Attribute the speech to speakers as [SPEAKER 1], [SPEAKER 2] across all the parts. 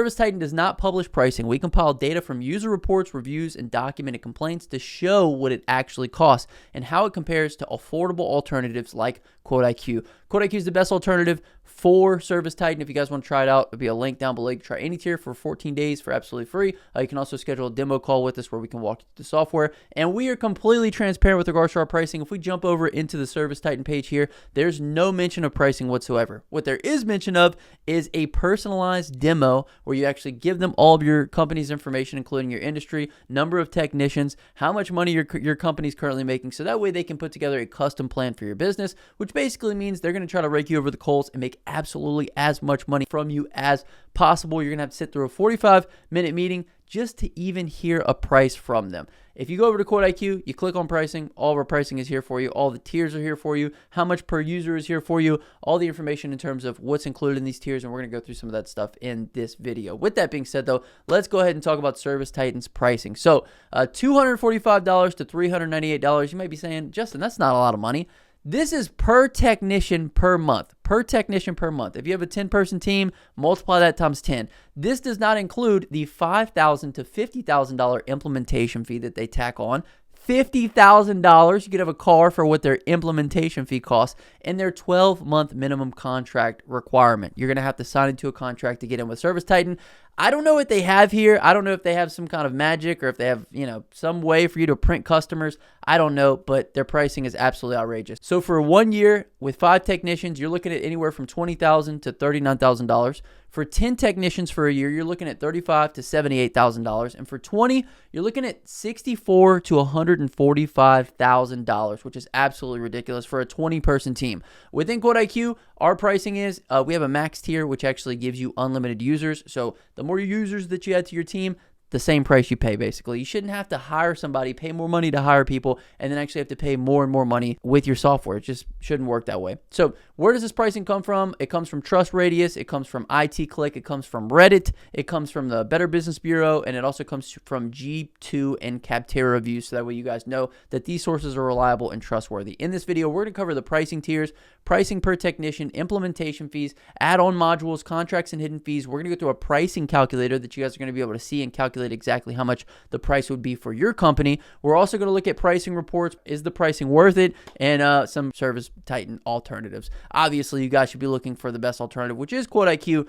[SPEAKER 1] ServiceTitan does not publish pricing. We compile data from user reports, reviews, and documented complaints to show what it actually costs and how it compares to affordable alternatives like QuoteIQ. QuoteIQ is the best alternative for ServiceTitan. If you guys want to try it out, there'll be a link down below. You can try any tier for 14 days for absolutely free. You can also schedule a demo call with us where we can walk you through the software. And we are completely transparent with regards to our pricing. If we jump over into the ServiceTitan page here, there's no mention of pricing whatsoever. What there is mention of is a personalized demo where you actually give them all of your company's information, including your industry, number of technicians, how much money your company's currently making. So that way they can put together a custom plan for your business, which basically means they're going to try to rake you over the coals and make absolutely as much money from you as possible. You're going to have to sit through a 45-minute meeting just to even hear a price from them. If you go over to QuoteIQ, you click on pricing, all of our pricing is here for you. All the tiers are here for you. How much per user is here for you. All the information in terms of what's included in these tiers, and we're going to go through some of that stuff in this video. With that being said, though, let's go ahead and talk about ServiceTitan's pricing. So $245 to $398. You might be saying, Justin, that's not a lot of money. This is per technician per month. Per technician per month. If you have a 10-person team, multiply that times 10. This does not include the $5,000 to $50,000 implementation fee that they tack on. $50,000, you could have a car for what their implementation fee costs, and their 12-month minimum contract requirement. You're going to have to sign into a contract to get in with ServiceTitan. I don't know what they have here. I don't know if they have some kind of magic or if they have, some way for you to print customers. I don't know, but their pricing is absolutely outrageous. So for 1 year with 5 technicians, you're looking at anywhere from $20,000 to $39,000. For 10 technicians for a year, you're looking at $35,000 to $78,000. And for 20, you're looking at $64,000 to $145,000, which is absolutely ridiculous for a 20-person team. Within QuoteIQ, our pricing is we have a max tier, which actually gives you unlimited users. So the more users that you add to your team, the same price you pay, basically. You shouldn't have to hire somebody, pay more money to hire people, and then actually have to pay more and more money with your software. It just shouldn't work that way. So where does this pricing come from? It comes from Trust Radius. It comes from IT Click. It comes from Reddit. It comes from the Better Business Bureau, and it also comes from G2 and Capterra reviews, so that way you guys know that these sources are reliable and trustworthy. In this video, we're going to cover the pricing tiers, pricing per technician, implementation fees, add-on modules, contracts and hidden fees. We're going to go through a pricing calculator that you guys are going to be able to see and calculate exactly how much the price would be for your company. We're also going to look at pricing reports. Is the pricing worth it? And some ServiceTitan alternatives. Obviously, you guys should be looking for the best alternative, which is QuoteIQ,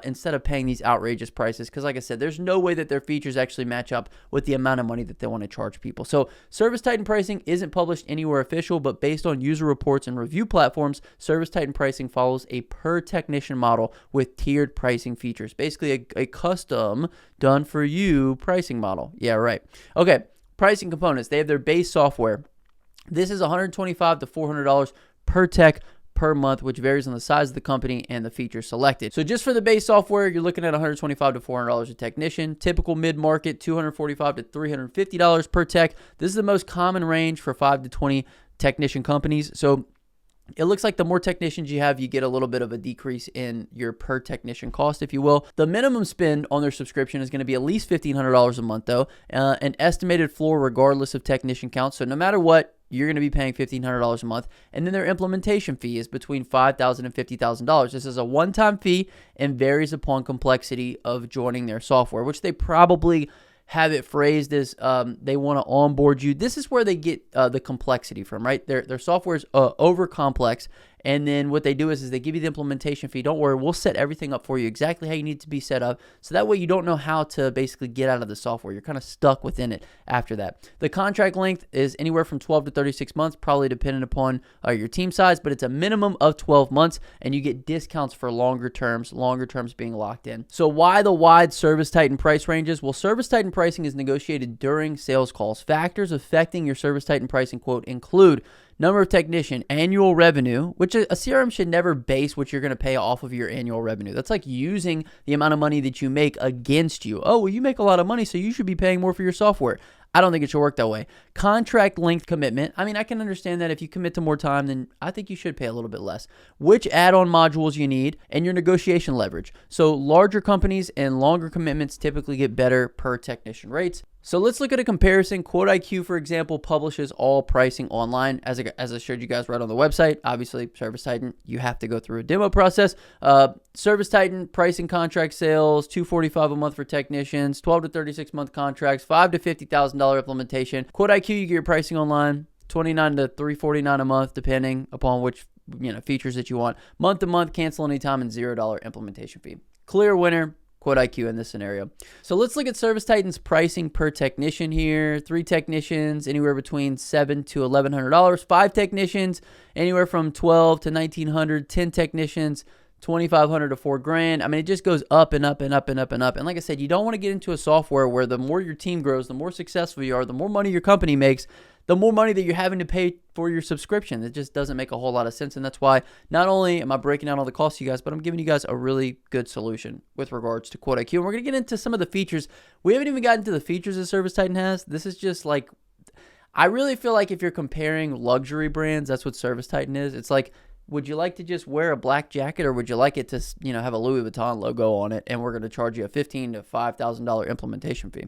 [SPEAKER 1] instead of paying these outrageous prices. Because like I said, there's no way that their features actually match up with the amount of money that they want to charge people. So ServiceTitan pricing isn't published anywhere official, but based on user reports and review platforms, ServiceTitan pricing follows a per technician model with tiered pricing features. Basically a custom done for you pricing model. Yeah, right. Okay, pricing components. They have their base software. This is $125 to $400 per tech per month, which varies on the size of the company and the features selected. So just for the base software, you're looking at $125 to $400 a technician. Typical mid-market, $245 to $350 per tech. This is the most common range for 5 to 20 technician companies. So it looks like the more technicians you have, you get a little bit of a decrease in your per technician cost, if you will. The minimum spend on their subscription is going to be at least $1,500 a month, though. An estimated floor regardless of technician count. So no matter what, you're going to be paying $1,500 a month. And then their implementation fee is between $5,000 and $50,000. This is a one-time fee and varies upon complexity of joining their software, which they probably have it phrased as they want to onboard you. This is where they get the complexity from, right? Their software is over complex, and then what they do is they give you the implementation fee. Don't worry, we'll set everything up for you exactly how you need to be set up, so that way you don't know how to basically get out of the software. You're kind of stuck within it after that. The contract length is anywhere from 12 to 36 months, probably dependent upon your team size, but it's a minimum of 12 months, and you get discounts for longer terms being locked in. So why the wide ServiceTitan price ranges? Well, ServiceTitan pricing is negotiated during sales calls. Factors affecting your ServiceTitan pricing quote include number of technician, annual revenue, which a CRM should never base what you're going to pay off of your annual revenue. That's like using the amount of money that you make against you. Oh, well, you make a lot of money, so you should be paying more for your software. I don't think it should work that way. Contract length commitment. I mean, I can understand that if you commit to more time, then I think you should pay a little bit less. Which add-on modules you need, and your negotiation leverage. So larger companies and longer commitments typically get better per technician rates. So let's look at a comparison. QuoteIQ, for example, publishes all pricing online. As I showed you guys right on the website, obviously ServiceTitan, you have to go through a demo process. ServiceTitan pricing contract sales, $245 a month for technicians, 12 to 36 month contracts, $5,000 to $50,000 implementation. QuoteIQ, you get your pricing online, $29 to $349 a month, depending upon which features that you want. Month to month, cancel anytime, and $0 implementation fee. Clear winner. QuoteIQ in this scenario. So let's look at ServiceTitan's pricing per technician here. 3 technicians, anywhere between $700 to $1,100. 5 technicians, anywhere from $1,200 to $1,900. 10 technicians, $2,500 to $4,000. I mean, it just goes up and up and up and up and up. And like I said, you don't want to get into a software where the more your team grows, the more successful you are, the more money your company makes, the more money that you're having to pay for your subscription. It just doesn't make a whole lot of sense. And that's why not only am I breaking down all the costs to you guys, but I'm giving you guys a really good solution with regards to QuoteIQ. And we're going to get into some of the features. We haven't even gotten to the features that ServiceTitan has. This is just like, I really feel like if you're comparing luxury brands, that's what ServiceTitan is. It's like, would you like to just wear a black jacket, or would you like it to, have a Louis Vuitton logo on it, and we're going to charge you a $15,000 to $5,000 implementation fee?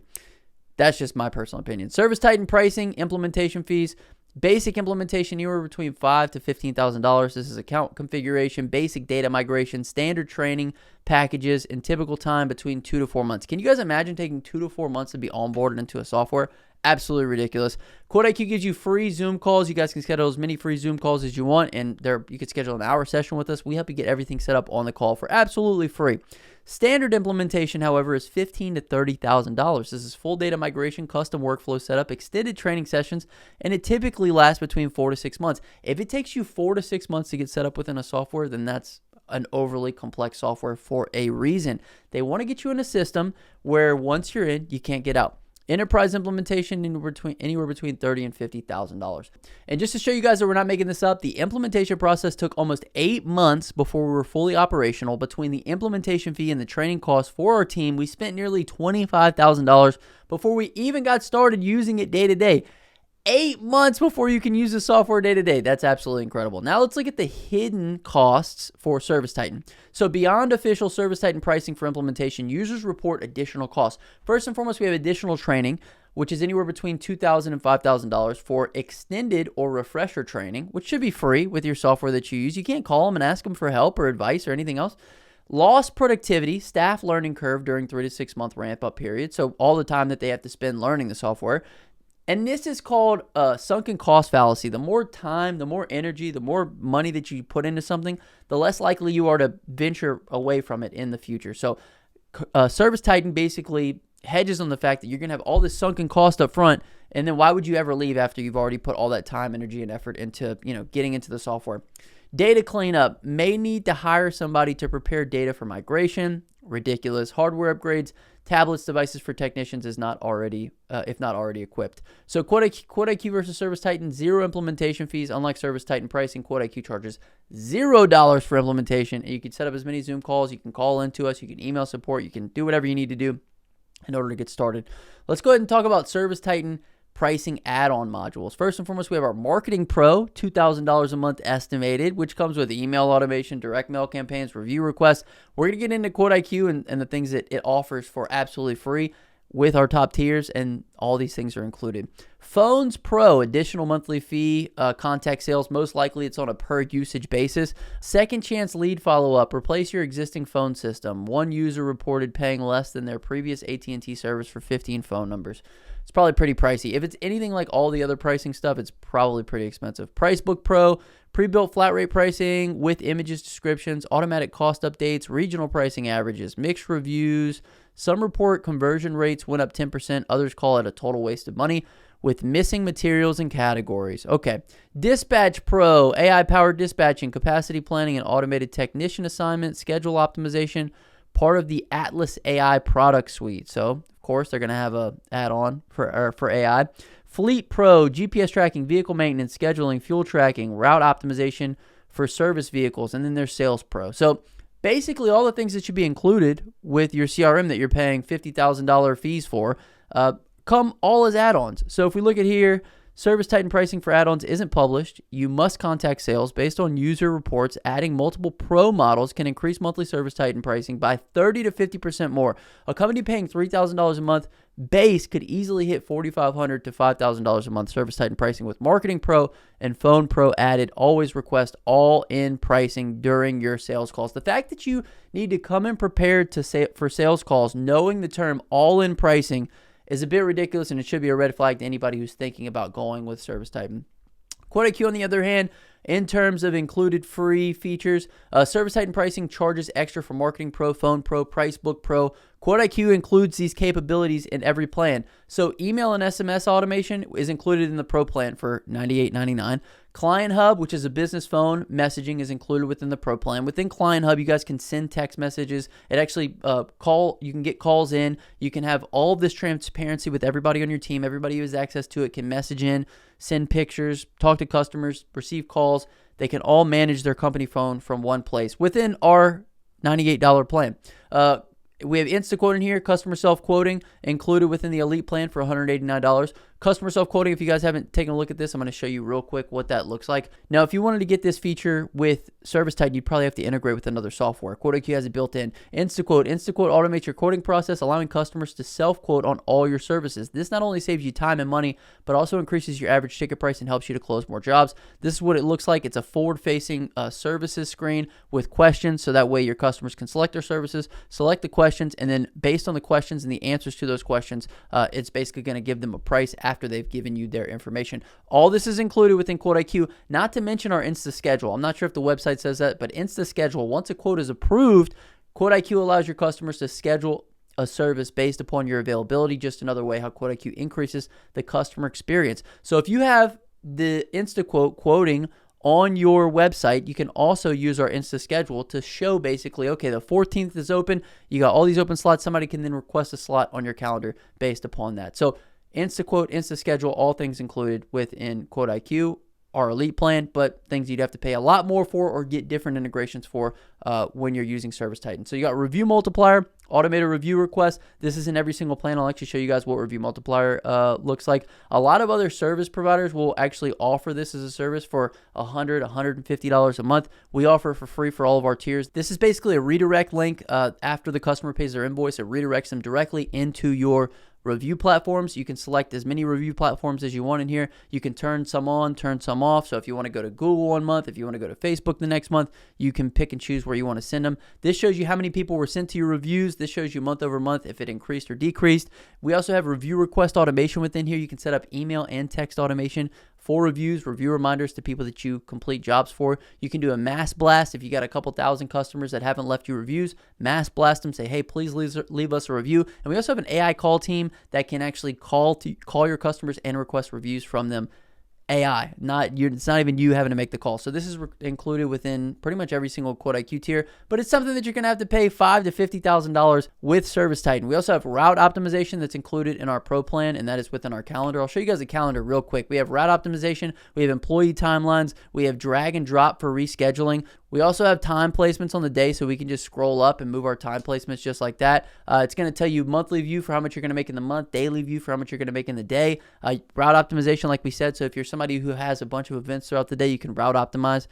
[SPEAKER 1] That's just my personal opinion. ServiceTitan pricing, implementation fees, basic implementation anywhere between $5,000 to $15,000. This is account configuration, basic data migration, standard training packages, and typical time between 2 to 4 months. Can you guys imagine taking 2 to 4 months to be onboarded into a software? Absolutely ridiculous. QuoteIQ gives you free Zoom calls. You guys can schedule as many free Zoom calls as you want, and you can schedule an hour session with us. We help you get everything set up on the call for absolutely free. Standard implementation, however, is $15,000 to $30,000. This is full data migration, custom workflow setup, extended training sessions, and it typically lasts between 4 to 6 months. If it takes you 4 to 6 months to get set up within a software, then that's an overly complex software for a reason. They want to get you in a system where once you're in, you can't get out. Enterprise implementation anywhere between $30,000 and $50,000. And just to show you guys that we're not making this up, the implementation process took almost 8 months before we were fully operational. Between the implementation fee and the training costs for our team, we spent nearly $25,000 before we even got started using it day to day. 8 months before you can use the software day to day. That's absolutely incredible. Now let's look at the hidden costs for ServiceTitan. So beyond official ServiceTitan pricing for implementation, users report additional costs. First and foremost, we have additional training, which is anywhere between $2,000 and $5,000 for extended or refresher training, which should be free with your software that you use. You can't call them and ask them for help or advice or anything else. Lost productivity, staff learning curve during 3 to 6 month ramp up period. So all the time that they have to spend learning the software. And this is called a sunken cost fallacy. The more time, the more energy, the more money that you put into something, the less likely you are to venture away from it in the future. So ServiceTitan basically hedges on the fact that you're going to have all this sunken cost up front, and then why would you ever leave after you've already put all that time, energy, and effort into getting into the software? Data cleanup. May need to hire somebody to prepare data for migration. Ridiculous. Hardware upgrades. Tablets, devices for technicians is not already, if not already equipped. So QuoteIQ versus ServiceTitan, 0 implementation fees. Unlike ServiceTitan pricing, QuoteIQ charges $0 for implementation. And you can set up as many Zoom calls. You can call into us. You can email support. You can do whatever you need to do in order to get started. Let's go ahead and talk about ServiceTitan pricing add-on modules. First and foremost, we have our Marketing Pro, $2,000 a month estimated, which comes with email automation, direct mail campaigns, review requests. We're going to get into QuoteIQ and the things that it offers for absolutely free with our top tiers, and all these things are included. Phones Pro, additional monthly fee, contact sales. Most likely it's on a per usage basis. Second chance lead follow-up. Replace your existing phone system. One user reported paying less than their previous AT&T service for 15 phone numbers. It's probably pretty pricey. If it's anything like all the other pricing stuff, it's probably pretty expensive. Pricebook Pro, pre-built flat rate pricing with images, descriptions, automatic cost updates, regional pricing averages, mixed reviews. Some report conversion rates went up 10%. Others call it a total waste of money with missing materials and categories. Okay. Dispatch Pro, AI-powered dispatching, capacity planning, and automated technician assignment, schedule optimization, part of the Atlas AI product suite. So, of course, they're going to have a add-on for AI. Fleet Pro, GPS tracking, vehicle maintenance, scheduling, fuel tracking, route optimization for service vehicles, and then there's Sales Pro. So basically all the things that should be included with your CRM that you're paying $50,000 fees for come all as add-ons. So if we look at here, ServiceTitan pricing for add-ons isn't published. You must contact sales based on user reports. Adding multiple pro models can increase monthly ServiceTitan pricing by 30 to 50% more. A company paying $3,000 a month base could easily hit $4,500 to $5,000 a month ServiceTitan pricing with Marketing Pro and Phone Pro added. Always request all-in pricing during your sales calls. The fact that you need to come in prepared for sales calls, knowing the term all-in pricing, is a bit ridiculous, and it should be a red flag to anybody who's thinking about going with ServiceTitan. QuoteIQ, on the other hand, in terms of included free features, ServiceTitan pricing charges extra for Marketing Pro, Phone Pro, Pricebook Pro. QuoteIQ includes these capabilities in every plan. So email and SMS automation is included in the Pro plan for $98.99. Client Hub, which is a business phone messaging, is included within the Pro plan. Within Client Hub, you guys can send text messages. It actually you can get calls in. You can have all of this transparency with everybody on your team. Everybody who has access to it can message in, send pictures, talk to customers, receive calls. They can all manage their company phone from one place within our $98 plan. We have InstaQuote in here, customer self-quoting included within the Elite plan for $189. Customer self-quoting, if you guys haven't taken a look at this, I'm going to show you real quick what that looks like. Now, if you wanted to get this feature with ServiceTitan, you'd probably have to integrate with another software. QuoteIQ has it built in. InstaQuote automates your quoting process, allowing customers to self-quote on all your services. This not only saves you time and money, but also increases your average ticket price and helps you to close more jobs. This is what it looks like. It's a forward-facing services screen with questions, so that way your customers can select their services, select the questions, and then based on the questions and the answers to those questions, it's basically going to give them a price after they've given you their information. All this is included within QuoteIQ, not to mention our InstaSchedule. I'm not sure if the website says that, but InstaSchedule, once a quote is approved, QuoteIQ allows your customers to schedule a service based upon your availability. Just another way how QuoteIQ increases the customer experience. So if you have the InstaQuote quoting on your website, you can also use our InstaSchedule to show basically, okay, the 14th is open. You got all these open slots. Somebody can then request a slot on your calendar based upon that. So InstaQuote, InstaSchedule, all things included within QuoteIQ, our Elite plan, but things you'd have to pay a lot more for or get different integrations for when you're using ServiceTitan. So you got Review Multiplier, automated review requests. This is in every single plan. I'll actually show you guys what Review Multiplier looks like. A lot of other service providers will actually offer this as a service for $100, $150 a month. We offer it for free for all of our tiers. This is basically a redirect link after the customer pays their invoice. It redirects them directly into your review platforms. You can select as many review platforms as you want in here. You can turn some on, turn some off. So if you want to go to Google one month, if you want to go to Facebook the next month, you can pick and choose where you want to send them. This shows you how many people were sent to your reviews. This shows you month over month if it increased or decreased. We also have review request automation within here. You can set up email and text automation for reviews, review reminders to people that you complete jobs for. You can do a mass blast if you got a couple thousand customers that haven't left you reviews. Mass blast them, say, hey, please leave us a review. And we also have an AI call team that can actually call your customers and request reviews from them. AI, it's not even you having to make the call. So this is included within pretty much every single QuoteIQ tier, but it's something that you're going to have to pay $5,000 to $50,000 with ServiceTitan. We also have route optimization that's included in our Pro plan, and that is within our calendar. I'll show you guys the calendar real quick. We have route optimization, we have employee timelines, we have drag and drop for rescheduling. We also have time placements on the day, so we can just scroll up and move our time placements just like that. It's going to tell you monthly view for how much you're going to make in the month, daily view for how much you're going to make in the day. Route optimization, like we said, so if you're somebody who has a bunch of events throughout the day, you can route optimize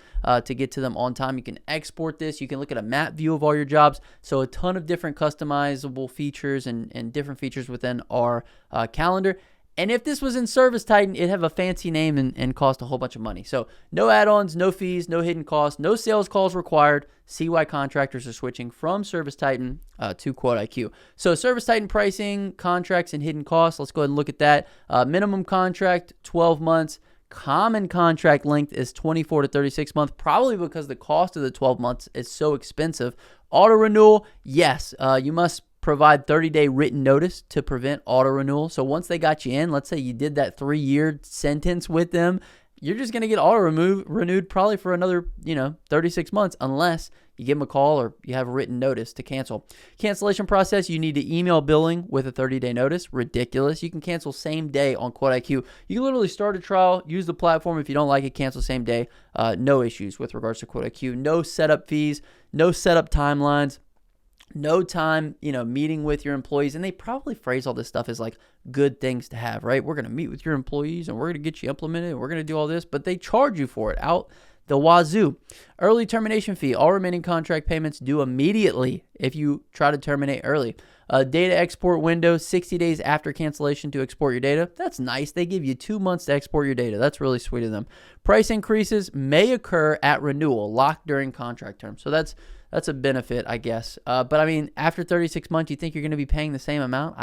[SPEAKER 1] to get to them on time. You can export this. You can look at a map view of all your jobs. So a ton of different customizable features and different features within our calendar. And if this was in ServiceTitan, it'd have a fancy name and cost a whole bunch of money. So no add-ons, no fees, no hidden costs, no sales calls required. See why contractors are switching from ServiceTitan to QuoteIQ. So ServiceTitan pricing, contracts, and hidden costs. Let's go ahead and look at that. Minimum contract, 12 months. Common contract length is 24 to 36 months, probably because the cost of the 12 months is so expensive. Auto-renewal, yes, you must provide 30-day written notice to prevent auto-renewal. So once they got you in, let's say you did that 3-year sentence with them, you're just going to get auto-renewed probably for another, 36 months unless you give them a call or you have a written notice to cancel. Cancellation process, you need to email billing with a 30-day notice. Ridiculous. You can cancel same day on QuoteIQ. You can literally start a trial, use the platform. If you don't like it, cancel same day. No issues with regards to QuoteIQ. No setup fees, no setup timelines. no time, meeting with your employees. And they probably phrase all this stuff as like good things to have, right? We're going to meet with your employees and we're going to get you implemented and we're going to do all this, but they charge you for it out the wazoo. Early termination fee. All remaining contract payments due immediately if you try to terminate early. Data export window, 60 days after cancellation to export your data. That's nice. They give you 2 months to export your data. That's really sweet of them. Price increases may occur at renewal, locked during contract term. So that's a benefit, I guess. But I mean, after 36 months, you think you're going to be paying the same amount?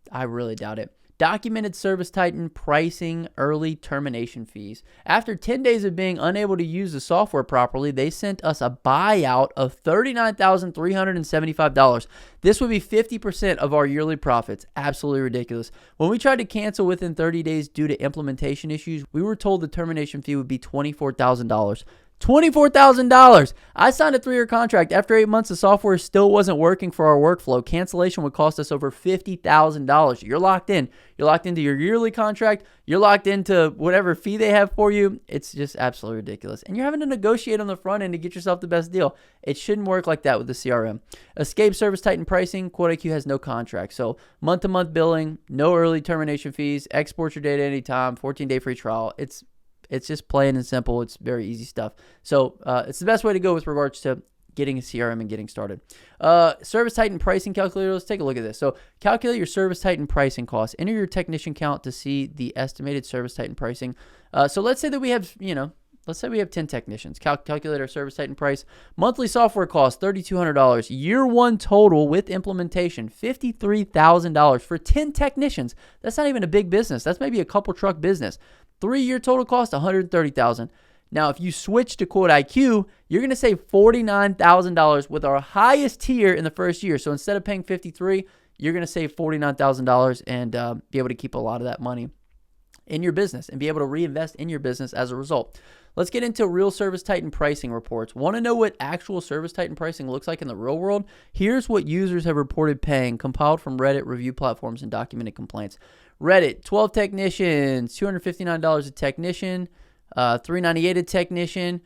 [SPEAKER 1] I really doubt it. Documented ServiceTitan pricing early termination fees. After 10 days of being unable to use the software properly, they sent us a buyout of $39,375. This would be 50% of our yearly profits. Absolutely ridiculous. When we tried to cancel within 30 days due to implementation issues, we were told the termination fee would be $24,000. $24,000. I signed a 3-year contract. After 8 months, the software still wasn't working for our workflow. Cancellation would cost us over $50,000. You're locked in. You're locked into your yearly contract. You're locked into whatever fee they have for you. It's just absolutely ridiculous. And you're having to negotiate on the front end to get yourself the best deal. It shouldn't work like that with the CRM. Escape ServiceTitan pricing. QuoteIQ has no contract. So month-to-month billing, no early termination fees, export your data anytime, 14-day free trial. It's just plain and simple. It's very easy stuff. So it's the best way to go with regards to getting a CRM and getting started. ServiceTitan pricing calculator. Let's take a look at this. So calculate your ServiceTitan pricing costs. Enter your technician count to see the estimated ServiceTitan pricing. So let's say that we have, let's say we have 10 technicians. Calculate our ServiceTitan price. Monthly software cost, $3,200. Year one total with implementation, $53,000 for 10 technicians. That's not even a big business. That's maybe a couple truck business. 3-year total cost, $130,000. Now, if you switch to QuoteIQ, you're going to save $49,000 with our highest tier in the first year. So instead of paying $53,000, you're going to save $49,000 and be able to keep a lot of that money in your business and be able to reinvest in your business as a result. Let's get into real ServiceTitan pricing reports. Want to know what actual ServiceTitan pricing looks like in the real world? Here's what users have reported paying, compiled from Reddit review platforms and documented complaints. Reddit, 12 technicians, $259 a technician, $398 a technician.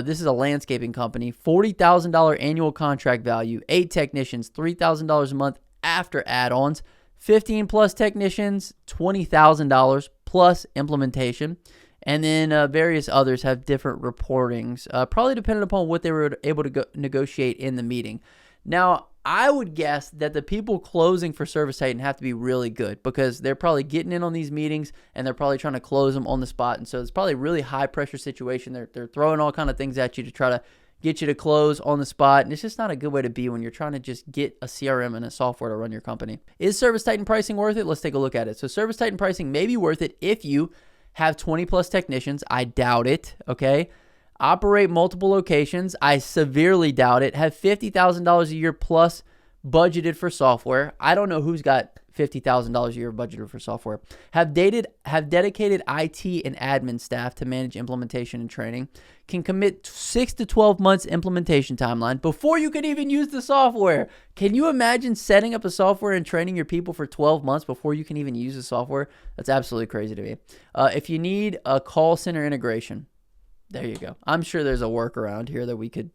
[SPEAKER 1] This is a landscaping company, $40,000 annual contract value, 8 technicians, $3,000 a month after add-ons, 15 plus technicians, $20,000 plus implementation. And then various others have different reportings, probably dependent upon what they were able to negotiate in the meeting. Now, I would guess that the people closing for ServiceTitan have to be really good because they're probably getting in on these meetings and they're probably trying to close them on the spot. And so it's probably a really high pressure situation. They're throwing all kind of things at you to try to get you to close on the spot. And it's just not a good way to be when you're trying to just get a CRM and a software to run your company. Is ServiceTitan pricing worth it? Let's take a look at it. So ServiceTitan pricing may be worth it if you have 20 plus technicians. I doubt it. Okay. Operate multiple locations. I severely doubt it. Have $50,000 a year plus budgeted for software. I don't know who's got $50,000 a year budgeted for software. Have dedicated IT and admin staff to manage implementation and training. Can commit 6 to 12 months implementation timeline before you can even use the software. Can you imagine setting up a software and training your people for 12 months before you can even use the software? That's absolutely crazy to me. If you need a call center integration, there you go. I'm sure there's a workaround here that we could,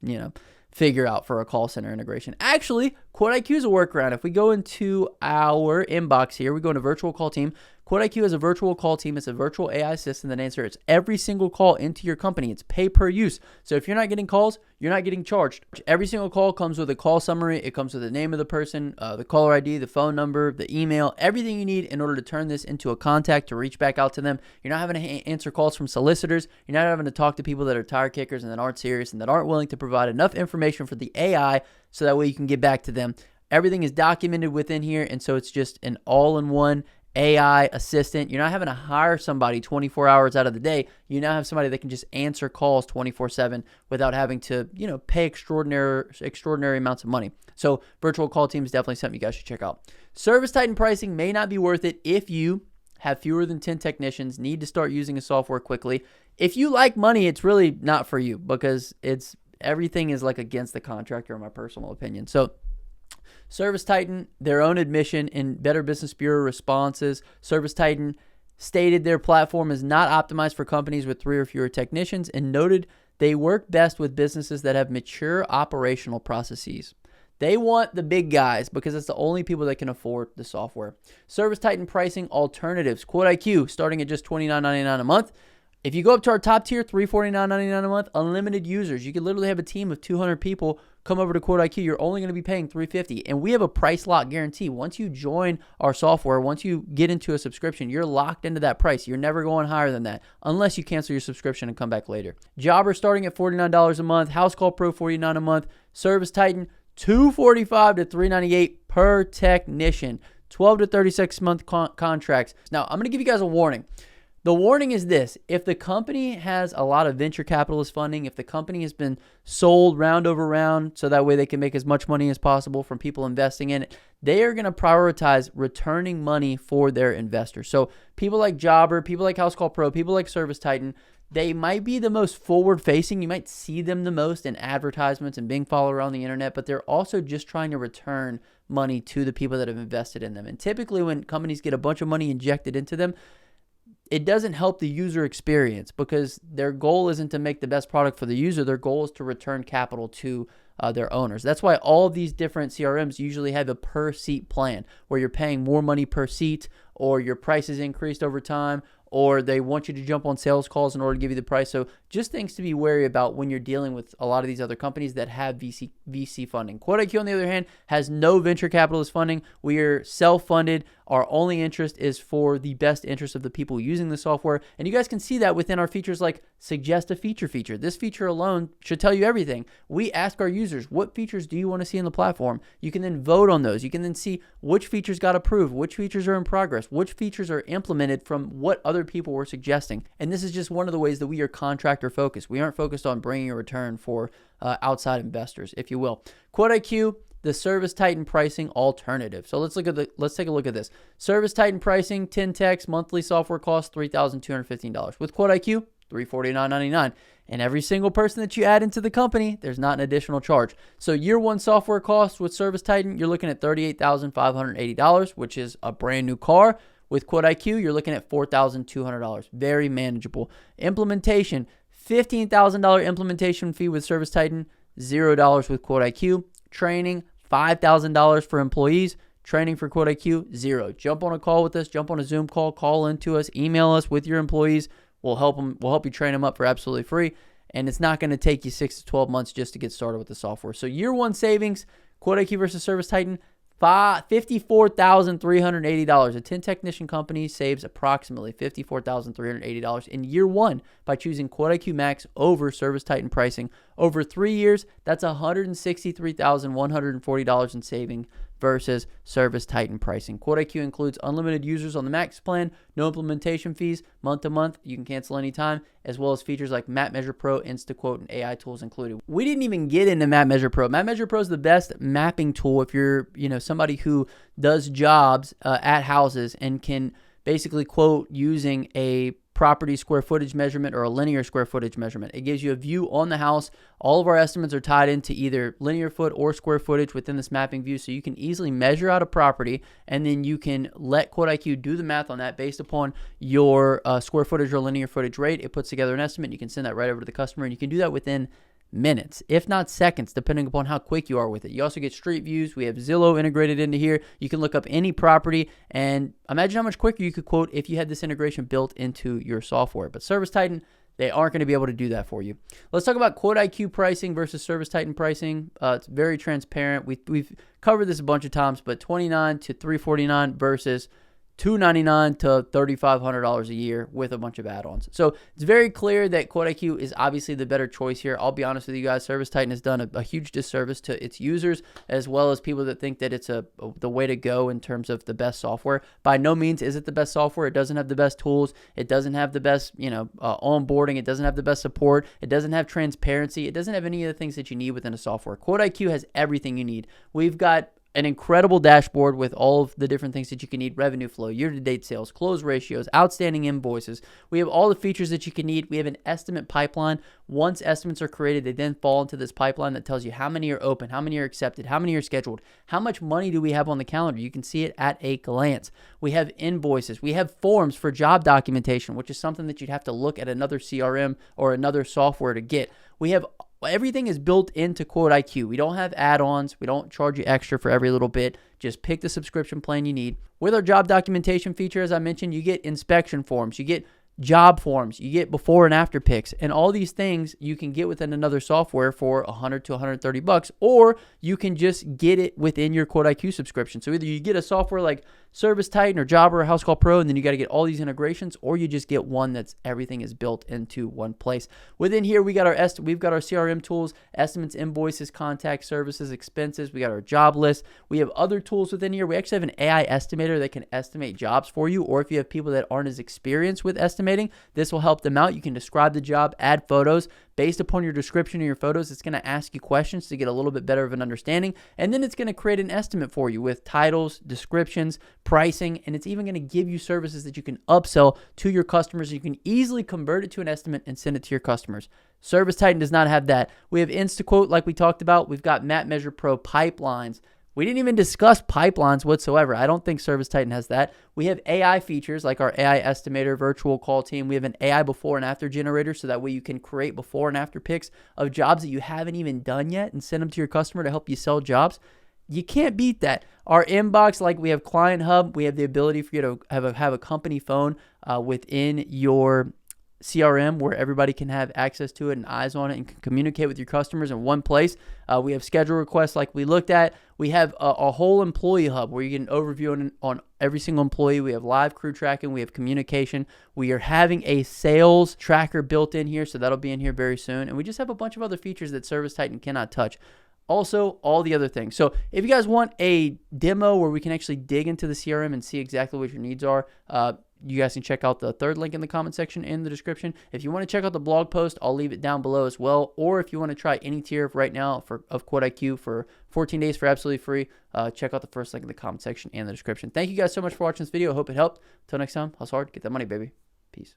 [SPEAKER 1] figure out for a call center integration. Actually, QuoteIQ is a workaround. If we go into our inbox here, we go into virtual call team. QuoteIQ is a virtual call team. It's a virtual AI assistant that answers every single call into your company. It's pay per use. So if you're not getting calls, you're not getting charged. Every single call comes with a call summary. It comes with the name of the person, the caller ID, the phone number, the email, everything you need in order to turn this into a contact to reach back out to them. You're not having to answer calls from solicitors. You're not having to talk to people that are tire kickers and that aren't serious and that aren't willing to provide enough information for the AI so that way you can get back to them. Everything is documented within here, and so it's just an all-in-one AI assistant. You're not having to hire somebody 24 hours out of the day. You now have somebody that can just answer calls 24/7 without having to, pay extraordinary amounts of money. So virtual call team is definitely something you guys should check out. ServiceTitan pricing may not be worth it if you have fewer than 10 technicians, need to start using a software quickly. If you like money, it's really not for you because everything is like against the contractor, in my personal opinion. So ServiceTitan, their own admission in Better Business Bureau responses, ServiceTitan stated their platform is not optimized for companies with 3 or fewer technicians and noted they work best with businesses that have mature operational processes. They want the big guys because it's the only people that can afford the software. ServiceTitan pricing alternatives. QuoteIQ starting at just $29.99 a month. If you go up to our top tier, $349.99 a month, unlimited users. You could literally have a team of 200 people come over to QuoteIQ. You're only going to be paying $350, and we have a price lock guarantee. Once you join our software, once you get into a subscription, you're locked into that price. You're never going higher than that unless you cancel your subscription and come back later. Jobber starting at $49 a month. House Call Pro $49 a month. ServiceTitan $245 to $398 per technician. 12 to 36 month contracts. Now, I'm going to give you guys a warning. The warning is this: if the company has a lot of venture capitalist funding, if the company has been sold round over round so that way they can make as much money as possible from people investing in it, they are going to prioritize returning money for their investors. So people like Jobber, people like House Call Pro, people like ServiceTitan, they might be the most forward-facing. You might see them the most in advertisements and being followed around the internet, but they're also just trying to return money to the people that have invested in them. And typically when companies get a bunch of money injected into them, it doesn't help the user experience because their goal isn't to make the best product for the user. Their goal is to return capital to their owners. That's why all of these different CRMs usually have a per seat plan where you're paying more money per seat, or your price is increased over time, or they want you to jump on sales calls in order to give you the price. So just things to be wary about when you're dealing with a lot of these other companies that have VC funding. QuoteIQ, on the other hand, has no venture capitalist funding. We are self-funded. Our only interest is for the best interest of the people using the software. And you guys can see that within our features like suggest a feature. This feature alone should tell you everything. We ask our users, what features do you want to see in the platform? You can then vote on those. You can then see which features got approved, which features are in progress, which features are implemented from what other people were suggesting. And this is just one of the ways that we are contractor focused. We aren't focused on bringing a return for outside investors, if you will. QuoteIQ, the ServiceTitan pricing alternative. So let's take a look at this. ServiceTitan pricing, 10 techs, monthly software cost $3,215. With QuoteIQ, $349.99. And every single person that you add into the company, there's not an additional charge. So year one software cost with ServiceTitan, you're looking at $38,580, which is a brand new car. With QuoteIQ, you're looking at $4,200. Very manageable. Implementation, $15,000 implementation fee with ServiceTitan, $0 with QuoteIQ. Training, $5,000 for employees. Training for QuoteIQ, $0. Jump on a call with us. Jump on a Zoom call into us. Email us with your employees. We'll help you train them up for absolutely free. And it's not going to take you 6 to 12 months just to get started with the software. So year one savings, QuoteIQ versus ServiceTitan, $54,380. A 10 technician company saves approximately $54,380 in year one by choosing QuoteIQ Max over ServiceTitan pricing. Over 3 years, that's $163,140 in saving versus ServiceTitan pricing. QuoteIQ includes unlimited users on the Max plan, no implementation fees, month to month. You can cancel anytime, as well as features like Map Measure Pro, InstaQuote, and AI tools included. We didn't even get into Map Measure Pro. Map Measure Pro is the best mapping tool if you're, somebody who does jobs at houses and can basically quote using a property square footage measurement or a linear square footage measurement. It gives you a view on the house. All of our estimates are tied into either linear foot or square footage within this mapping view, so you can easily measure out a property, and then you can let QuoteIQ do the math on that based upon your square footage or linear footage rate. It puts together an estimate. You can send that right over to the customer, and you can do that within minutes, if not seconds, depending upon how quick you are with it. You also get street views. We have Zillow integrated into here. You can look up any property, and imagine how much quicker you could quote if you had this integration built into your software. But ServiceTitan, they aren't going to be able to do that for you. Let's talk about QuoteIQ pricing versus ServiceTitan pricing. It's very transparent. We've covered this a bunch of times, but $29 to $349 versus $299 to $3,500 a year with a bunch of add-ons. So it's very clear that QuoteIQ is obviously the better choice here. I'll be honest with you guys, ServiceTitan has done a huge disservice to its users, as well as people that think that it's the way to go in terms of the best software. By no means is it the best software. It doesn't have the best tools. It doesn't have the best onboarding. It doesn't have the best support. It doesn't have transparency. It doesn't have any of the things that you need within a software. QuoteIQ has everything you need. We've got an incredible dashboard with all of the different things that you can need: revenue flow, year-to-date sales, close ratios, outstanding invoices. We have all the features that you can need. We have an estimate pipeline. Once estimates are created, they then fall into this pipeline that tells you how many are open, how many are accepted, how many are scheduled, how much money do we have on the calendar. You can see it at a glance. We have invoices. We have forms for job documentation, which is something that you'd have to look at another CRM or another software to get. We have Everything is built into QuoteIQ. We don't have add-ons. We don't charge you extra for every little bit. Just pick the subscription plan you need. With our job documentation feature, as I mentioned, you get inspection forms. You get job forms, you get before and after pics, and all these things you can get within another software for $100 to $130, or you can just get it within your QuoteIQ subscription. So either you get a software like ServiceTitan or Jobber or House Call Pro, and then you got to get all these integrations, or you just get one that's everything is built into one place. Within here, we've got our CRM tools, estimates, invoices, contact services, expenses. We got our job list. We have other tools within here. We actually have an AI estimator that can estimate jobs for you, or if you have people that aren't as experienced with estimating, this will help them out. You can describe the job, add photos. Based upon your description of your photos, it's going to ask you questions to get a little bit better of an understanding, and then it's going to create an estimate for you with titles, descriptions, pricing, and it's even going to give you services that you can upsell to your customers. You can easily convert it to an estimate and send it to your customers. ServiceTitan does not have that. We have InstaQuote like we talked about. We've got Map Measure Pro pipelines. We didn't even discuss pipelines whatsoever. I don't think ServiceTitan has that. We have AI features like our AI estimator, virtual call team. We have an AI before and after generator, so that way you can create before and after pics of jobs that you haven't even done yet and send them to your customer to help you sell jobs. You can't beat that. Our inbox, like we have Client Hub, we have the ability for you to have a company phone within your CRM where everybody can have access to it and eyes on it and can communicate with your customers in one place. We have schedule requests like we looked at. We have a whole employee hub where you get an overview on every single employee. We have live crew tracking. We have communication. We are having a sales tracker built in here, so that'll be in here very soon. And we just have a bunch of other features that ServiceTitan cannot touch. Also, all the other things. So if you guys want a demo where we can actually dig into the CRM and see exactly what your needs are, you guys can check out the third link in the comment section in the description. If you want to check out the blog post, I'll leave it down below as well. Or if you want to try any tier right now of QuoteIQ for 14 days for absolutely free, check out the first link in the comment section and the description. Thank you guys so much for watching this video. I hope it helped. Until next time, hustle hard, get that money, baby. Peace.